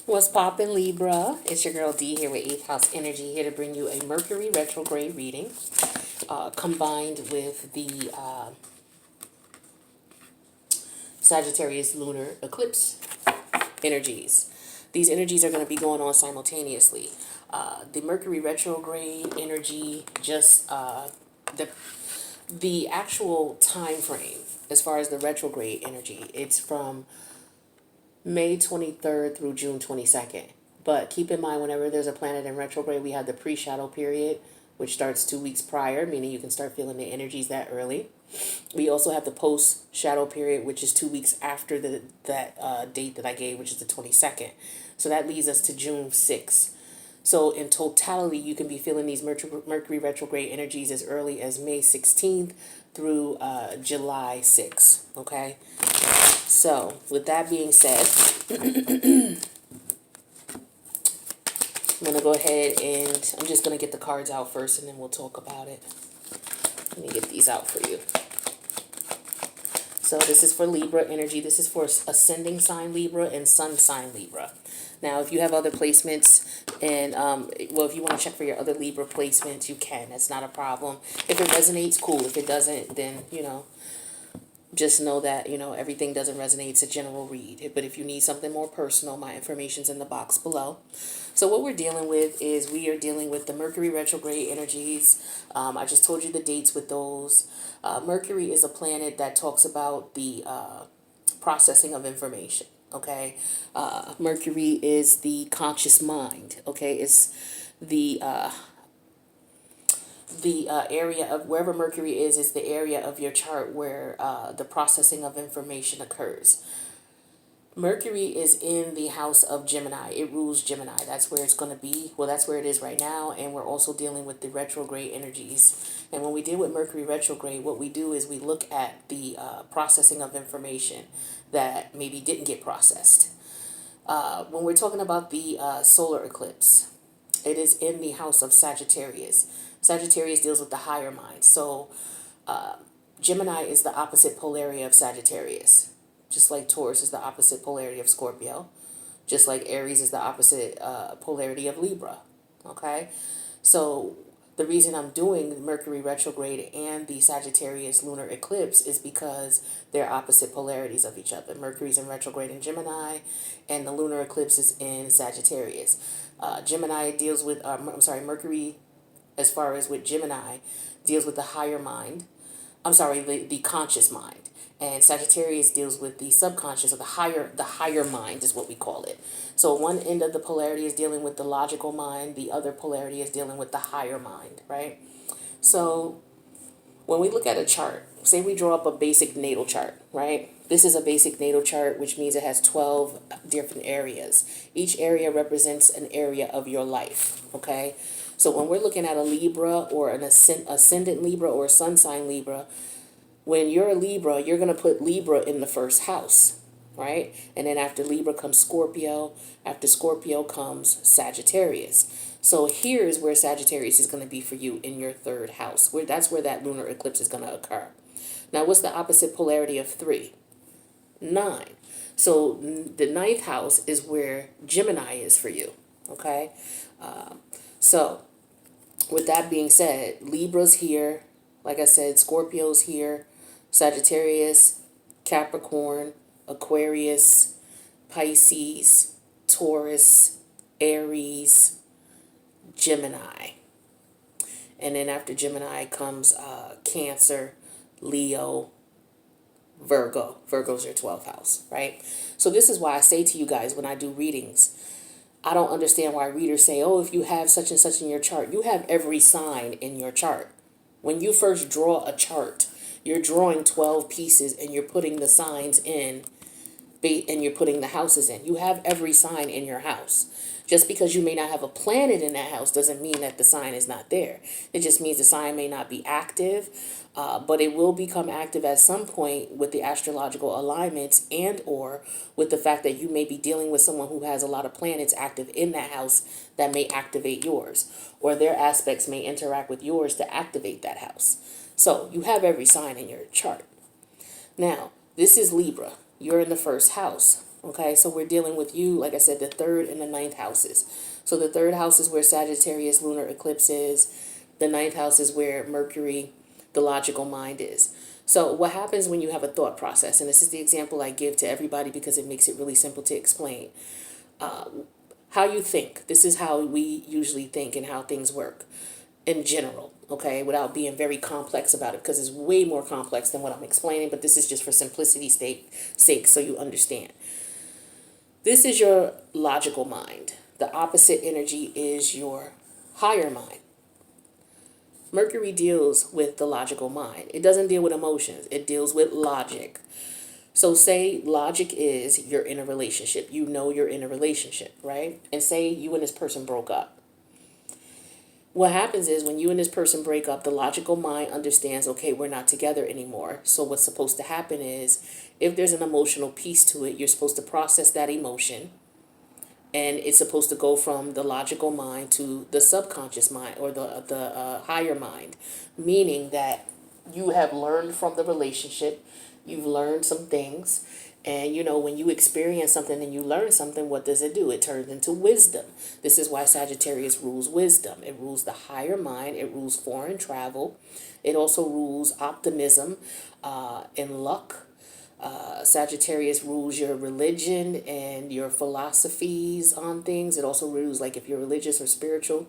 What's poppin', Libra? It's your girl D here with 8th House Energy, here to bring you a Mercury Retrograde reading combined with the Sagittarius Lunar Eclipse energies. These energies are going to be going on simultaneously. The Mercury Retrograde energy, just the actual time frame as far as the retrograde energy, it's from May 23rd through June 22nd. But keep in mind, whenever there's a planet in retrograde, we have the pre-shadow period, which starts 2 weeks prior, meaning you can start feeling the energies that early. We also have the post-shadow period, which is 2 weeks after that date that I gave, which is the 22nd. So that leads us to June 6th. So in totality, you can be feeling these Mercury retrograde energies as early as May 16th through July 6th, okay? So, with that being said, I'm going to go ahead and I'm just going to get the cards out first and then we'll talk about it. Let me get these out for you. So, this is for Libra energy. This is for ascending sign Libra and sun sign Libra. Now, if you have other placements and, well, if you want to check for your other Libra placements, you can. That's not a problem. If it resonates, cool. If it doesn't, then, just know that, everything doesn't resonate. It's a general read. But if you need something more personal, my information's in the box below. So what we're dealing with is we are dealing with the Mercury retrograde energies. I just told you the dates with those. Mercury is a planet that talks about the processing of information. Okay. Mercury is the conscious mind. Okay. It's the area of wherever Mercury is the area of your chart where the processing of information occurs. Mercury is in the house of Gemini. It rules Gemini. That's where it's going to be. Well, that's where it is right now. And we're also dealing with the retrograde energies. And when we deal with Mercury retrograde, what we do is we look at the processing of information that maybe didn't get processed. When we're talking about the solar eclipse, it is in the house of Sagittarius. Sagittarius deals with the higher mind. So Gemini is the opposite polarity of Sagittarius. Just like Taurus is the opposite polarity of Scorpio. Just like Aries is the opposite polarity of Libra. Okay? So the reason I'm doing the Mercury retrograde and the Sagittarius lunar eclipse is because they're opposite polarities of each other. Mercury's in retrograde in Gemini, and the lunar eclipse is in Sagittarius. Gemini deals with, Mercury, as far as with Gemini, deals with the higher mind. The conscious mind. And Sagittarius deals with the subconscious, or the higher mind is what we call it. So one end of the polarity is dealing with the logical mind, the other polarity is dealing with the higher mind, right? So when we look at a chart, say we draw up a basic natal chart, right? This is a basic natal chart, which means it has 12 different areas. Each area represents an area of your life, okay? So when we're looking at a Libra or an ascendant Libra or a sun sign Libra, when you're a Libra, you're going to put Libra in the first house, right? And then after Libra comes Scorpio. After Scorpio comes Sagittarius. So here's where Sagittarius is going to be for you in your third house. That's where that lunar eclipse is going to occur. Now, what's the opposite polarity of 3? 9. So the ninth house is where Gemini is for you, okay? So with that being said, Libra's here. Like I said, Scorpio's here. Sagittarius, Capricorn, Aquarius, Pisces, Taurus, Aries, Gemini. And then after Gemini comes Cancer, Leo, Virgo. Virgo's your 12th house, right? So this is why I say to you guys when I do readings, I don't understand why readers say, oh, if you have such and such in your chart, you have every sign in your chart. When you first draw a chart, you're drawing 12 pieces and you're putting the signs in and you're putting the houses in. You have every sign in your house. Just because you may not have a planet in that house doesn't mean that the sign is not there. It just means the sign may not be active, but it will become active at some point with the astrological alignments and or with the fact that you may be dealing with someone who has a lot of planets active in that house that may activate yours, or their aspects may interact with yours to activate that house. So you have every sign in your chart. Now, this is Libra. You're in the first house. Okay, so we're dealing with you, like I said, the third and the ninth houses. So the third house is where Sagittarius lunar eclipse is. The ninth house is where Mercury, the logical mind, is. So what happens when you have a thought process, and this is the example I give to everybody because it makes it really simple to explain. How you think. This is how we usually think and how things work in general, okay, without being very complex about it, because it's way more complex than what I'm explaining, but this is just for simplicity's sake so you understand. This is your logical mind. The opposite energy is your higher mind. Mercury deals with the logical mind. It doesn't deal with emotions. It deals with logic. So say logic is you're in a relationship. You know you're in a relationship, right? And say you and this person broke up. What happens is when you and this person break up, the logical mind understands, okay, we're not together anymore. So what's supposed to happen is if there's an emotional piece to it, you're supposed to process that emotion. And it's supposed to go from the logical mind to the subconscious mind or the higher mind, meaning that you have learned from the relationship, you've learned some things, and you know when you experience something and you learn something, what does it do? It turns into wisdom. This is why Sagittarius rules wisdom. It rules the higher mind. It rules foreign travel. It also rules optimism and luck. Sagittarius rules your religion and your philosophies on things. It also rules like if you're religious or spiritual,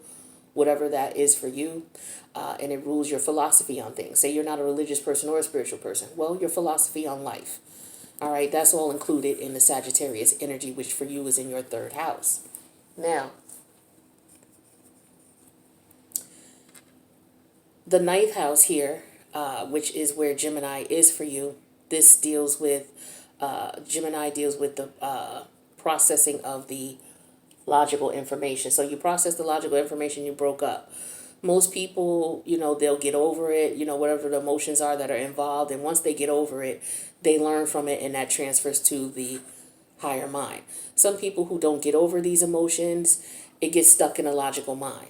whatever that is for you. And it rules your philosophy on things. Say you're not a religious person or a spiritual person. Well, your philosophy on life. All right, that's all included in the Sagittarius energy, which for you is in your third house. Now, the ninth house here, which is where Gemini is for you, this deals with, Gemini deals with the processing of the logical information. So you process the logical information, you broke up. Most people, you know, they'll get over it, you know, whatever the emotions are that are involved. And once they get over it, they learn from it and that transfers to the higher mind. Some people who don't get over these emotions, it gets stuck in a logical mind.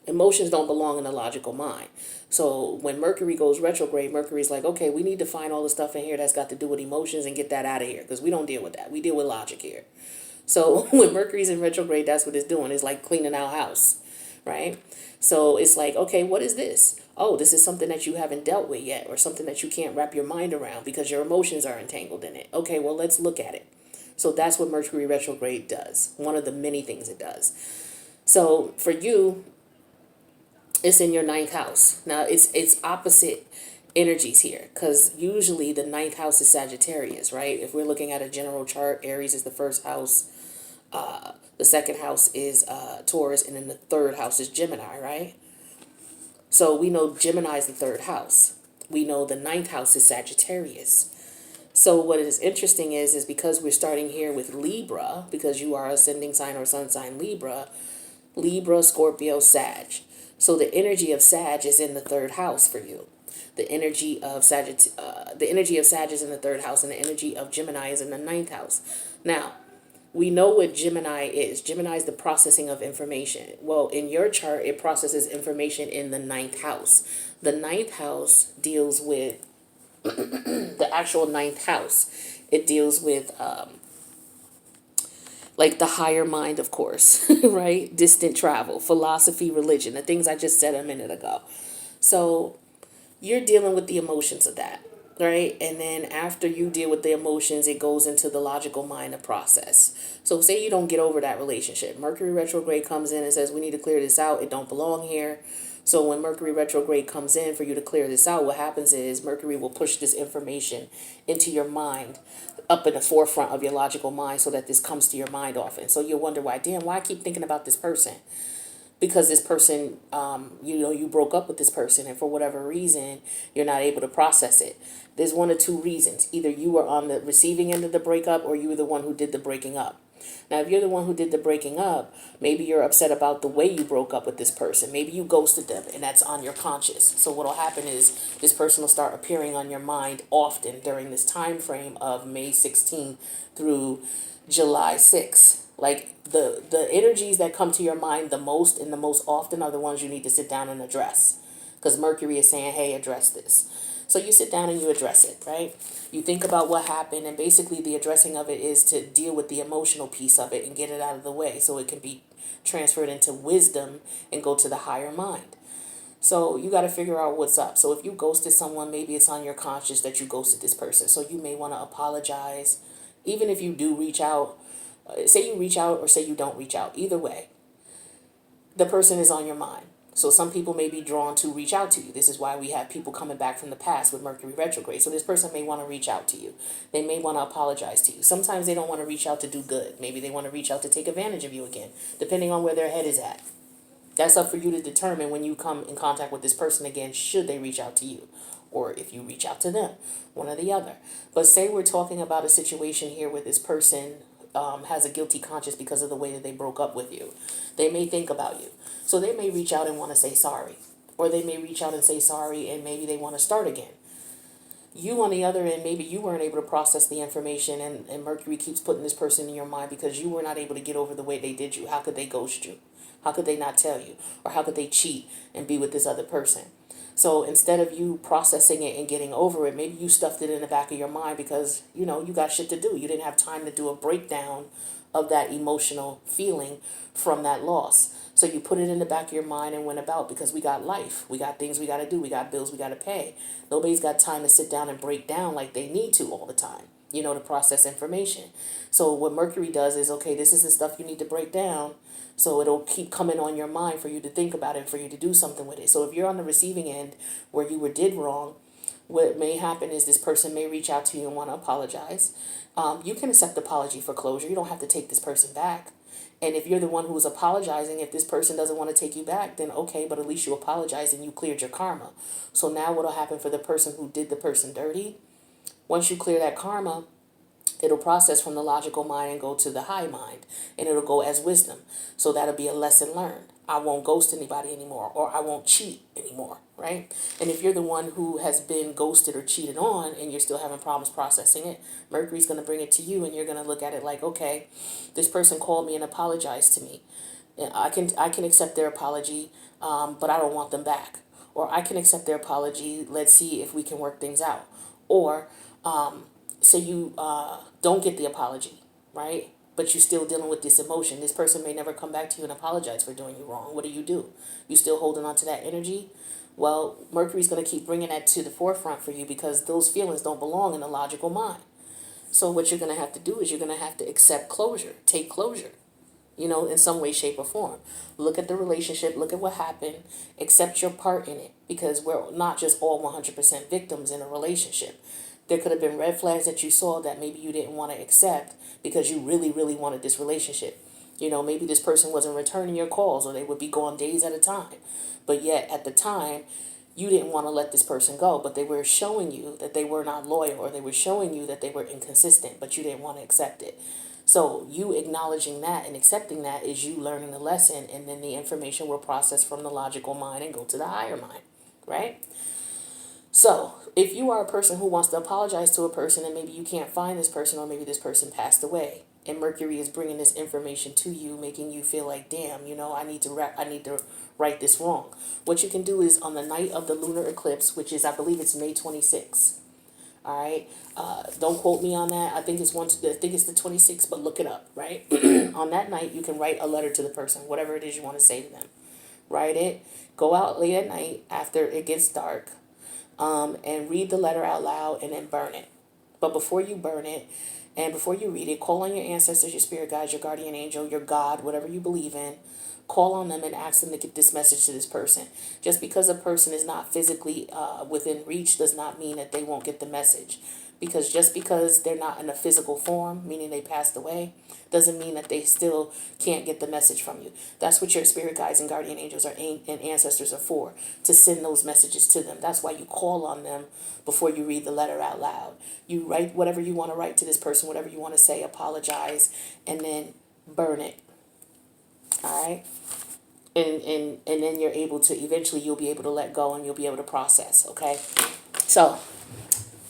Emotions don't belong in the logical mind. So when Mercury goes retrograde, Mercury's like, okay, we need to find all the stuff in here that's got to do with emotions and get that out of here because we don't deal with that. We deal with logic here. So when Mercury's in retrograde, that's what it's doing. It's like cleaning our house, right? So it's like, okay, what is this? Oh, this is something that you haven't dealt with yet or something that you can't wrap your mind around because your emotions are entangled in it. Okay, well, let's look at it. So that's what Mercury retrograde does. One of the many things it does. So for you, it's in your ninth house. Now, it's opposite energies here because usually the ninth house is Sagittarius, right? If we're looking at a general chart, Aries is the first house. The second house is Taurus, and then the third house is Gemini, right? So we know Gemini is the third house. We know the ninth house is Sagittarius. So what is interesting is because we're starting here with Libra, because you are ascending sign or sun sign Libra, Scorpio, Sag. So the energy of Sag is in the third house for you. The energy of Sag is in the third house, and the energy of Gemini is in the ninth house. Now, we know what Gemini is. Gemini is the processing of information. Well, in your chart, it processes information in the ninth house. The ninth house deals with the actual ninth house. It deals with like the higher mind, of course, right? Distant travel, philosophy, religion, the things I just said a minute ago. So you're dealing with the emotions of that, right? And then after you deal with the emotions, it goes into the logical mind of process. So say you don't get over that relationship. Mercury retrograde comes in and says, we need to clear this out. It don't belong here. So when Mercury retrograde comes in for you to clear this out, what happens is Mercury will push this information into your mind, up in the forefront of your logical mind so that this comes to your mind often. So you'll wonder why I keep thinking about this person? Because this person, you broke up with this person and for whatever reason, you're not able to process it. There's one or two reasons. Either you were on the receiving end of the breakup or you were the one who did the breaking up. Now, if you're the one who did the breaking up, maybe you're upset about the way you broke up with this person. Maybe you ghosted them and that's on your conscious. So what will happen is this person will start appearing on your mind often during this time frame of May 16th through July 6th. Like the energies that come to your mind the most and the most often are the ones you need to sit down and address. Because Mercury is saying, hey, address this. So you sit down and you address it, right? You think about what happened, and basically the addressing of it is to deal with the emotional piece of it and get it out of the way so it can be transferred into wisdom and go to the higher mind. So you got to figure out what's up. So if you ghosted someone, maybe it's on your conscience that you ghosted this person. So you may want to apologize. Even if you do reach out, say you reach out or say you don't reach out. Either way, the person is on your mind. So some people may be drawn to reach out to you. This is why we have people coming back from the past with Mercury retrograde. So this person may want to reach out to you. They may want to apologize to you. Sometimes they don't want to reach out to do good. Maybe they want to reach out to take advantage of you again, depending on where their head is at. That's up for you to determine when you come in contact with this person again, should they reach out to you or if you reach out to them, one or the other. But say we're talking about a situation here where this person has a guilty conscience because of the way that they broke up with you. They may think about you. So they may reach out and want to say sorry. Or they may reach out and say sorry and maybe they want to start again. You on the other end, maybe you weren't able to process the information and Mercury keeps putting this person in your mind because you were not able to get over the way they did you. How could they ghost you? How could they not tell you? Or how could they cheat and be with this other person? So instead of you processing it and getting over it, maybe you stuffed it in the back of your mind because, you got shit to do. You didn't have time to do a breakdown of that emotional feeling from that loss. So you put it in the back of your mind and went about because we got life. We got things we got to do. We got bills we got to pay. Nobody's got time to sit down and break down like they need to all the time, to process information. So what Mercury does is, okay, this is the stuff you need to break down. So it'll keep coming on your mind for you to think about it, for you to do something with it. So if you're on the receiving end where you did wrong, what may happen is this person may reach out to you and want to apologize. You can accept apology for closure. You don't have to take this person back. And if you're the one who is apologizing, if this person doesn't want to take you back, then okay, but at least you apologized and you cleared your karma. So now what will happen for the person who did the person dirty? Once you clear that karma, it'll process from the logical mind and go to the high mind, and it'll go as wisdom. So that'll be a lesson learned. I won't ghost anybody anymore, or I won't cheat anymore, right? And if you're the one who has been ghosted or cheated on and you're still having problems processing it, Mercury's going to bring it to you and you're going to look at it like, okay, this person called me and apologized to me. I can accept their apology, but I don't want them back. Or I can accept their apology. Let's see if we can work things out. Or say you don't get the apology, right? But you're still dealing with this emotion. This person may never come back to you and apologize for doing you wrong. What do? You still holding on to that energy? Well, Mercury's going to keep bringing that to the forefront for you because those feelings don't belong in the logical mind. So what you're going to have to do is you're going to have to accept closure, take closure, in some way, shape, or form. Look at the relationship, look at what happened, accept your part in it because we're not just all 100% victims in a relationship. There could have been red flags that you saw that maybe you didn't want to accept because you really, really wanted this relationship. Maybe this person wasn't returning your calls or they would be gone days at a time. But yet at the time, you didn't want to let this person go, but they were showing you that they were not loyal or they were showing you that they were inconsistent, but you didn't want to accept it. So you acknowledging that and accepting that is you learning the lesson, and then the information will process from the logical mind and go to the higher mind, right? So if you are a person who wants to apologize to a person and maybe you can't find this person or maybe this person passed away and Mercury is bringing this information to you, making you feel like, damn, I need to right this wrong. What you can do is on the night of the lunar eclipse, which is, I believe it's May 26th. All right. Don't quote me on that. I think it's the 26th, but look it up, right? On that night, you can write a letter to the person, whatever it is you want to say to them. Write it. Go out late at night after it gets dark. And read the letter out loud and then burn it. But before you burn it and before you read it, call on your ancestors, your spirit guides, your guardian angel, your God, whatever you believe in. Call on them and ask them to get this message to this person. Just because a person is not physically within reach does not mean that they won't get the message. Because just because they're not in a physical form, meaning they passed away, doesn't mean that they still can't get the message from you. That's what your spirit guides and guardian angels and ancestors are for, to send those messages to them. That's why you call on them before you read the letter out loud. You write whatever you want to write to this person, whatever you want to say, apologize, and then burn it. All right? And then you're able to, eventually you'll be able to let go and you'll be able to process, okay? So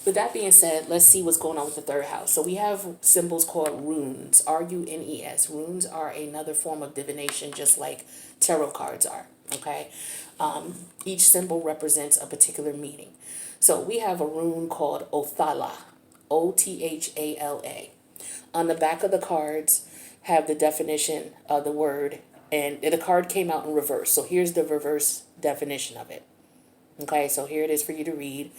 with that being said, let's see what's going on with the third house. So we have symbols called runes, runes. Runes are another form of divination, just like tarot cards are, okay? Each symbol represents a particular meaning. So we have a rune called Othala, Othala. On the back of the cards have the definition of the word, and the card came out in reverse. So here's the reverse definition of it. Okay, so here it is for you to read.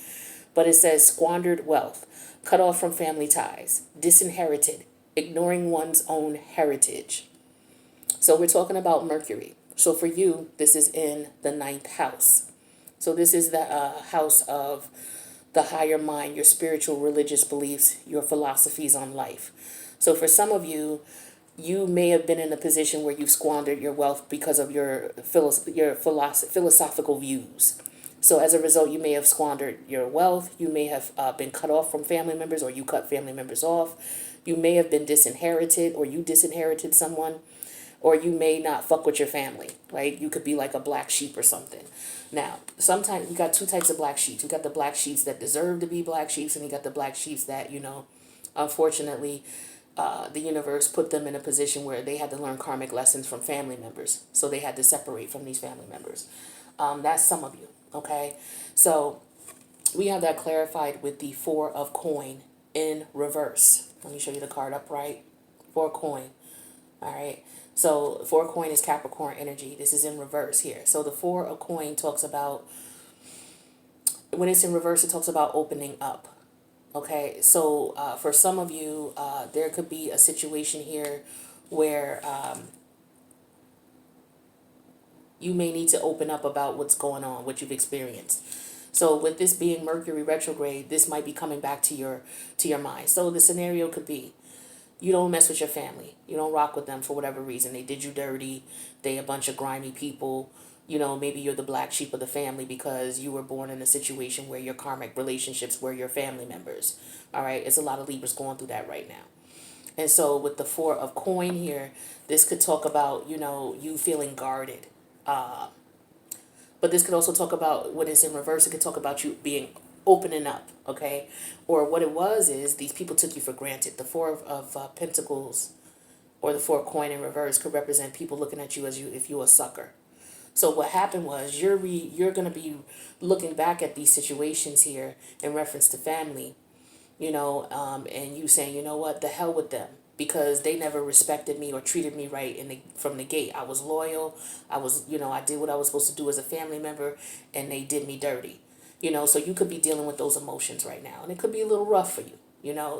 But it says squandered wealth, cut off from family ties, disinherited, ignoring one's own heritage. So we're talking about Mercury. So for you, this is in the ninth house. So this is the house of the higher mind, your spiritual religious beliefs, your philosophies on life. So for some of you, you may have been in a position where you've squandered your wealth because of your philosophical views. So as a result, you may have squandered your wealth. You may have been cut off from family members, or you cut family members off. You may have been disinherited, or you disinherited someone, or you may not fuck with your family, right? You could be like a black sheep or something. Now, sometimes you got two types of black sheep. You got the black sheep that deserve to be black sheep, and you got the black sheep that, unfortunately, the universe put them in a position where they had to learn karmic lessons from family members. So they had to separate from these family members. That's some of you, okay? So we have that clarified with the Four of Coin in reverse. Let me show you the card upright. Four of Coin, all right? So Four of Coin is Capricorn energy. This is in reverse here. So the Four of Coin talks about, when it's in reverse, it talks about opening up. Okay, so for some of you, there could be a situation here where you may need to open up about what's going on, what you've experienced. So with this being Mercury retrograde, this might be coming back to your mind. So the scenario could be, you don't mess with your family. You don't rock with them for whatever reason. They did you dirty. They a bunch of grimy people. Maybe you're the black sheep of the family because you were born in a situation where your karmic relationships were your family members. All right. It's a lot of Libras going through that right now. And so with the Four of Coin here, this could talk about, you feeling guarded. But this could also talk about, when it's in reverse, it could talk about you being opening up, okay? Or what it was is these people took you for granted. The Four of Pentacles or the Four of Coin in reverse could represent people looking at you as if you a sucker. So what happened was you're going to be looking back at these situations here in reference to family, and you saying, you know what, the hell with them, because they never respected me or treated me right from the gate. I was loyal. I was, I did what I was supposed to do as a family member, and they did me dirty. So you could be dealing with those emotions right now, and it could be a little rough for you,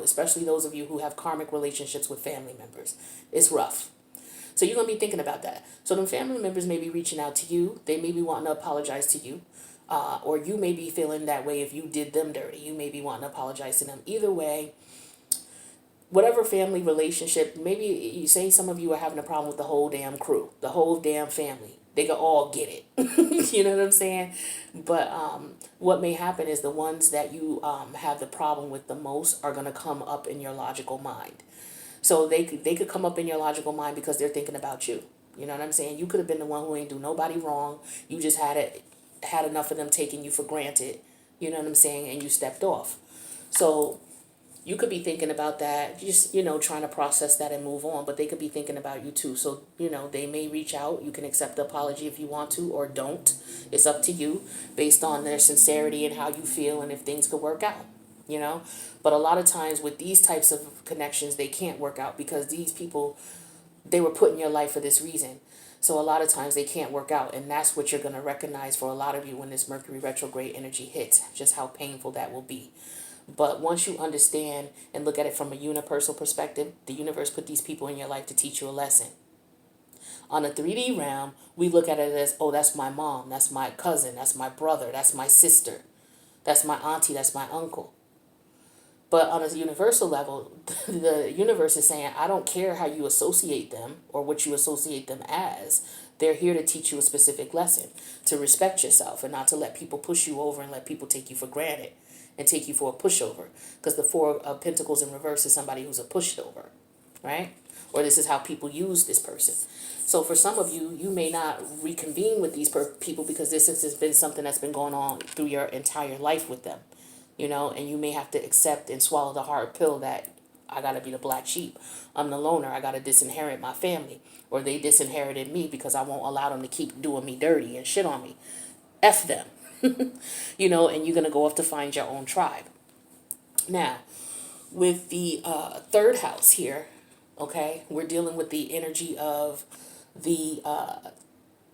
especially those of you who have karmic relationships with family members. It's rough. So you're going to be thinking about that. So them family members may be reaching out to you. They may be wanting to apologize to you. Or you may be feeling that way if you did them dirty. You may be wanting to apologize to them. Either way, whatever family relationship, maybe you say some of you are having a problem with the whole damn crew, the whole damn family. They could all get it. You know what I'm saying? But what may happen is the ones that you have the problem with the most are going to come up in your logical mind. So they could come up in your logical mind because they're thinking about you. You know what I'm saying? You could have been the one who ain't do nobody wrong. You just had enough of them taking you for granted. You know what I'm saying? And you stepped off. So you could be thinking about that, just, trying to process that and move on, but they could be thinking about you too. So, they may reach out. You can accept the apology if you want to or don't. It's up to you based on their sincerity and how you feel and if things could work out, But a lot of times with these types of connections, they can't work out because these people, they were put in your life for this reason. So a lot of times they can't work out, and that's what you're going to recognize for a lot of you when this Mercury retrograde energy hits, just how painful that will be. But once you understand and look at it from a universal perspective, the universe put these people in your life to teach you a lesson. On a 3D realm, we look at it as, oh, that's my mom, that's my cousin, that's my brother, that's my sister, that's my auntie, that's my uncle. But on a universal level, the universe is saying, I don't care how you associate them or what you associate them as. They're here to teach you a specific lesson, to respect yourself and not to let people push you over and let people take you for granted and take you for a pushover. Because the Four of Pentacles in reverse is somebody who's a pushover, right? Or this is how people use this person. So for some of you, you may not reconvene with these people because this has been something that's been going on through your entire life with them. And you may have to accept and swallow the hard pill that I got to be the black sheep. I'm the loner. I got to disinherit my family. Or they disinherited me because I won't allow them to keep doing me dirty and shit on me. F them. you know, and you're going to go off to find your own tribe. Now, with the third house here, okay, we're dealing with the energy of the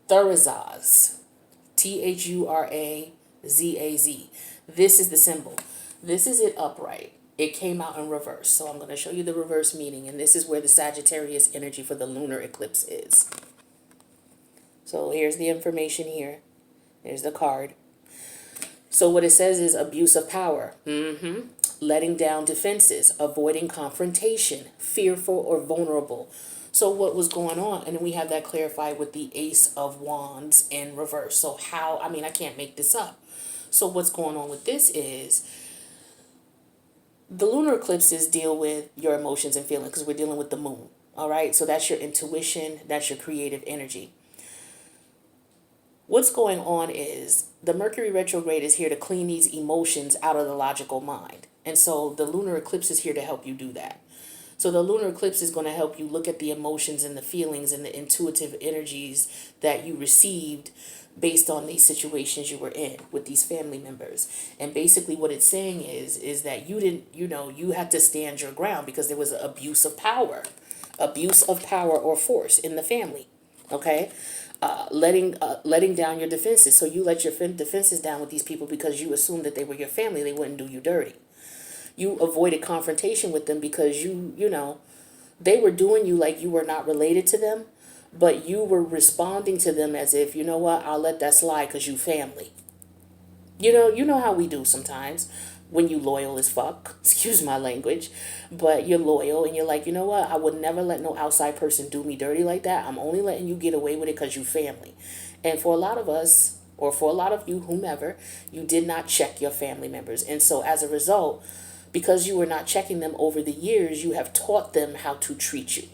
Thurazaz, Thurazaz. This is the symbol. This is it upright. It came out in reverse. So I'm going to show you the reverse meaning. And this is where the Sagittarius energy for the lunar eclipse is. So here's the information here. There's the card. So what it says is abuse of power. Letting down defenses, avoiding confrontation, fearful or vulnerable. So what was going on? And then we have that clarified with the Ace of Wands in reverse. So how, I mean, I can't make this up. So what's going on with this is the lunar eclipses deal with your emotions and feelings because we're dealing with the moon. All right. So that's your intuition. That's your creative energy. What's going on is the Mercury retrograde is here to clean these emotions out of the logical mind. And so the lunar eclipse is here to help you do that. So the lunar eclipse is going to help you look at the emotions and the feelings and the intuitive energies that you received based on these situations you were in with these family members. And basically what it's saying is that you didn't, you had to stand your ground because there was abuse of power or force in the family. Okay. Letting down your defenses. So you let your defenses down with these people because you assumed that they were your family. They wouldn't do you dirty. You avoided confrontation with them because they were doing you like you were not related to them, but you were responding to them as if, you know what, I'll let that slide because you family. You know how we do sometimes when you loyal as fuck, excuse my language, but you're loyal and you're like, you know what, I would never let no outside person do me dirty like that. I'm only letting you get away with it because you family. And for a lot of us, or for a lot of you, whomever, you did not check your family members. And so as a result, because you were not checking them over the years, you have taught them how to treat you.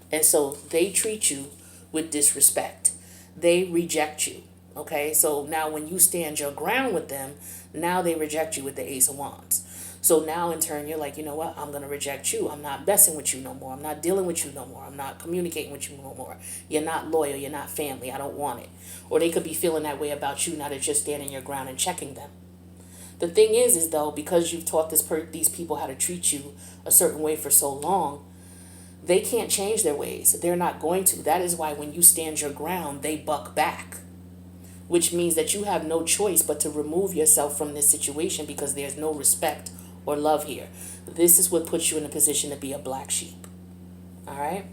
And so they treat you with disrespect. They reject you. Okay, so now when you stand your ground with them, now they reject you with the Ace of Wands. So now in turn, you're like, you know what? I'm going to reject you. I'm not messing with you no more. I'm not dealing with you no more. I'm not communicating with you no more. You're not loyal. You're not family. I don't want it. Or they could be feeling that way about you now that you're standing your ground and checking them. The thing is though, because you've taught these people how to treat you a certain way for so long, they can't change their ways. They're not going to. That is why when you stand your ground, they buck back, which means that you have no choice but to remove yourself from this situation because there's no respect or love here. This is what puts you in a position to be a black sheep. All right?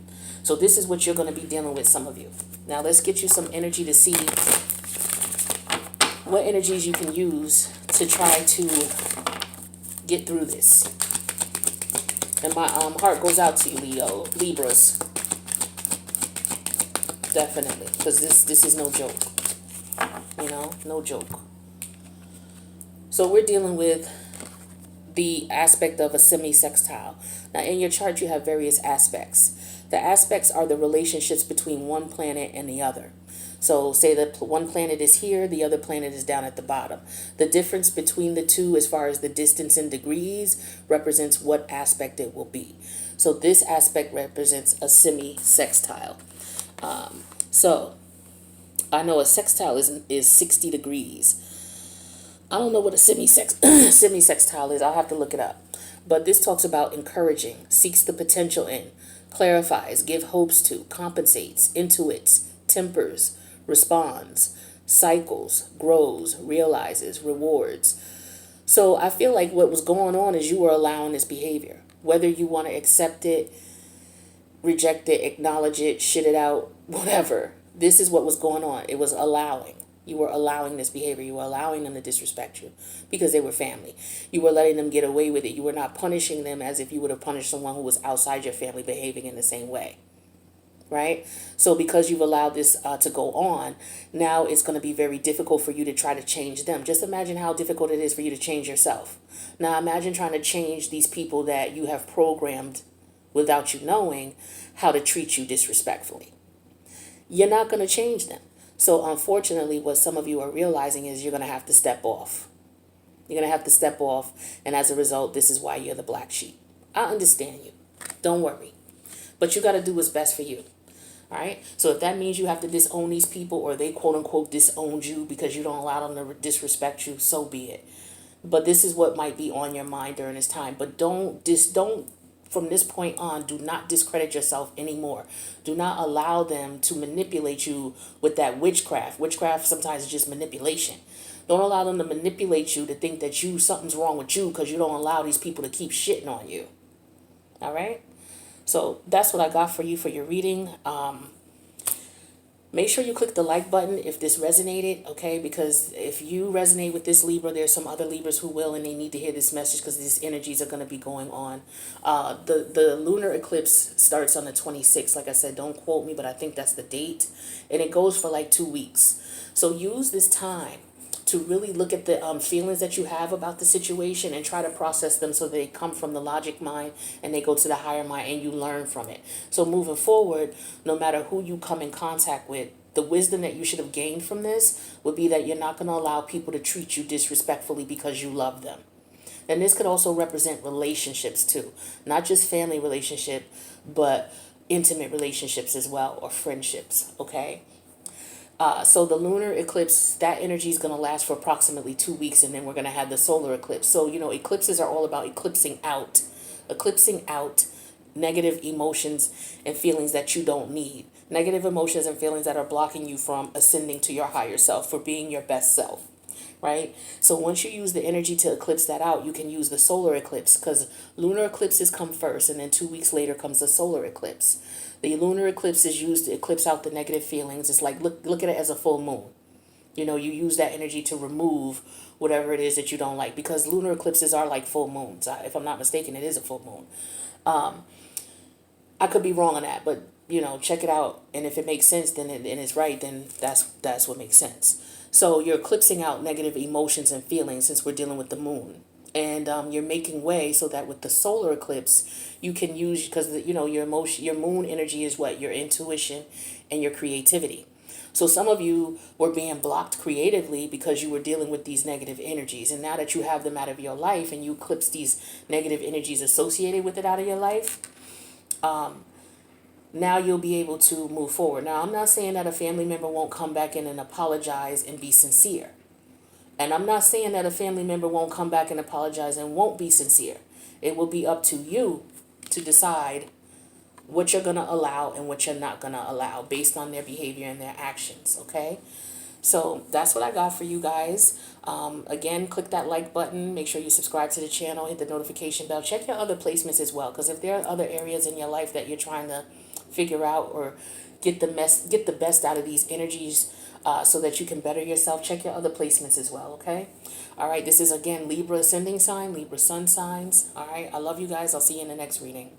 So this is what you're going to be dealing with, some of you. Now let's get you some energy to see what energies you can use to try to get through this. And my heart goes out to you, Libras. Definitely. Because this is no joke. No joke. So we're dealing with the aspect of a semi-sextile. Now in your chart you have various aspects. The aspects are the relationships between one planet and the other. So say that one planet is here, the other planet is down at the bottom. The difference between the two as far as the distance in degrees represents what aspect it will be. So this aspect represents a semi-sextile. So I know a sextile is 60 degrees. I don't know what a semi-sextile is. I'll have to look it up. But this talks about encouraging, seeks the potential in, clarifies, give hopes to, compensates, intuits, tempers, responds, cycles, grows, realizes, rewards. So I feel like what was going on is you were allowing this behavior. Whether you want to accept it, reject it, acknowledge it, shit it out, whatever. This is what was going on. It was allowing. You were allowing this behavior. You were allowing them to disrespect you because they were family. You were letting them get away with it. You were not punishing them as if you would have punished someone who was outside your family behaving in the same way. Right? So because you've allowed this to go on, now it's going to be very difficult for you to try to change them. Just imagine how difficult it is for you to change yourself. Now imagine trying to change these people that you have programmed without you knowing how to treat you disrespectfully. You're not going to change them. So unfortunately, what some of you are realizing is you're going to have to step off. You're going to have to step off. And as a result, this is why you're the black sheep. I understand you. Don't worry. But you got to do what's best for you. All right. So if that means you have to disown these people, or they quote unquote disowned you because you don't allow them to disrespect you, so be it. But this is what might be on your mind during this time. But don't from this point on, do not discredit yourself anymore. Do not allow them to manipulate you with that witchcraft. Witchcraft sometimes is just manipulation. Don't allow them to manipulate you to think that something's wrong with you because you don't allow these people to keep shitting on you. All right. So that's what I got for you for your reading. Make sure you click the like button if this resonated, okay? Because if you resonate with this Libra, there's some other Libras who will, and they need to hear this message because these energies are going to be going on. The lunar eclipse starts on the 26th. Like I said, don't quote me, but I think that's the date. And it goes for like 2 weeks. So use this time to really look at the feelings that you have about the situation and try to process them so they come from the logic mind and they go to the higher mind and you learn from it. So moving forward, no matter who you come in contact with, the wisdom that you should have gained from this would be that you're not going to allow people to treat you disrespectfully because you love them. And this could also represent relationships too, not just family relationship, but intimate relationships as well, or friendships, okay? So the lunar eclipse, that energy is going to last for approximately 2 weeks, and then we're going to have the solar eclipse. So, eclipses are all about eclipsing out negative emotions and feelings that you don't need. Negative emotions and feelings that are blocking you from ascending to your higher self, for being your best self, right? So once you use the energy to eclipse that out, you can use the solar eclipse, because lunar eclipses come first, and then 2 weeks later comes the solar eclipse. The lunar eclipse is used to eclipse out the negative feelings. It's like, look at it as a full moon. You use that energy to remove whatever it is that you don't like, because lunar eclipses are like full moons. If I'm not mistaken, it is a full moon. I could be wrong on that, but check it out. And if it makes sense, then and it's right, then that's what makes sense. So you're eclipsing out negative emotions and feelings, since we're dealing with the moon. And you're making way so that with the solar eclipse, you can use, because your moon energy is what? Your intuition and your creativity. So some of you were being blocked creatively because you were dealing with these negative energies. And now that you have them out of your life, and you eclipse these negative energies associated with it out of your life, now you'll be able to move forward. Now, I'm not saying that a family member won't come back in and apologize and be sincere. And I'm not saying that a family member won't come back and apologize and won't be sincere. It will be up to you to decide what you're going to allow and what you're not going to allow based on their behavior and their actions, okay? So that's what I got for you guys. Again, click that like button. Make sure you subscribe to the channel. Hit the notification bell. Check your other placements as well, because if there are other areas in your life that you're trying to figure out or get the best out of these energies, so that you can better yourself, check your other placements as well, okay? All right, this is, again, Libra ascending sign, Libra sun signs. All right, I love you guys. I'll see you in the next reading.